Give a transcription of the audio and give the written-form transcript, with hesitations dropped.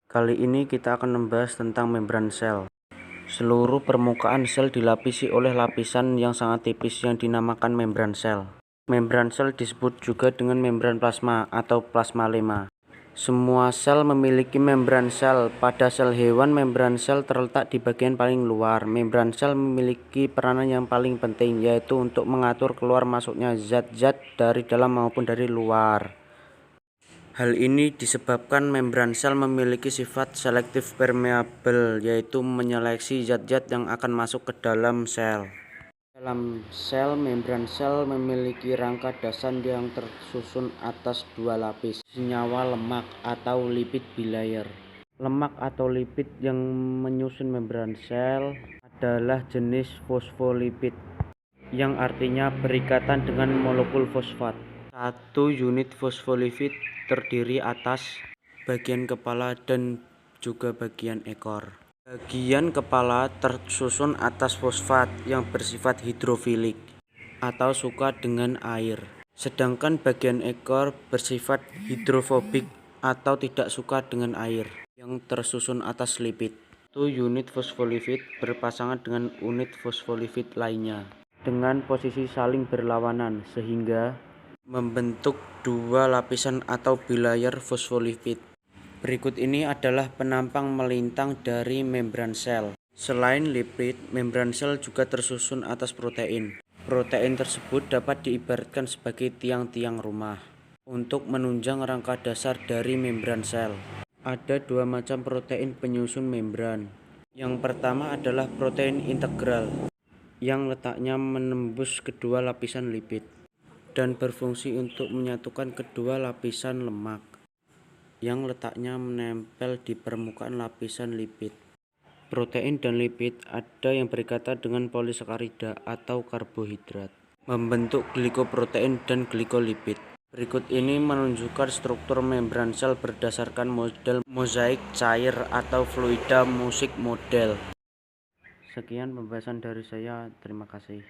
Kali ini kita akan membahas tentang membran sel. Seluruh permukaan sel dilapisi oleh lapisan yang sangat tipis yang dinamakan membran sel. Membran sel disebut juga dengan membran plasma atau plasmalema. Semua sel memiliki membran sel. Pada sel hewan, membran sel terletak di bagian paling luar. Membran sel memiliki peranan yang paling penting, yaitu untuk mengatur keluar masuknya zat-zat dari dalam maupun dari luar. Hal ini disebabkan membran sel memiliki sifat selektif permeabel, yaitu menyeleksi zat-zat yang akan masuk ke dalam sel. Dalam sel, membran sel memiliki rangka dasar yang tersusun atas dua lapis senyawa lemak atau lipid bilayer. Lemak atau lipid yang menyusun membran sel adalah jenis fosfolipid, yang artinya berikatan dengan molekul fosfat. Satu unit fosfolipid terdiri atas bagian kepala dan juga bagian ekor. Bagian kepala tersusun atas fosfat yang bersifat hidrofilik atau suka dengan air. Sedangkan bagian ekor bersifat hidrofobik atau tidak suka dengan air yang tersusun atas lipid. Satu unit fosfolipid berpasangan dengan unit fosfolipid lainnya dengan posisi saling berlawanan sehingga membentuk dua lapisan atau bilayer fosfolipid. Berikut ini adalah penampang melintang dari membran sel. Selain lipid, membran sel juga tersusun atas protein. Protein tersebut dapat diibaratkan sebagai tiang-tiang rumah untuk menunjang rangka dasar dari membran sel. Ada dua macam protein penyusun membran. Yang pertama adalah protein integral yang letaknya menembus kedua lapisan lipid dan berfungsi untuk menyatukan kedua lapisan lemak yang letaknya menempel di permukaan lapisan lipid. Protein dan lipid ada yang berikatan dengan polisakarida atau karbohidrat, membentuk glikoprotein dan glikolipid. Berikut ini menunjukkan struktur membran sel berdasarkan model mozaik cair atau fluida musik model. Sekian pembahasan dari saya, terima kasih.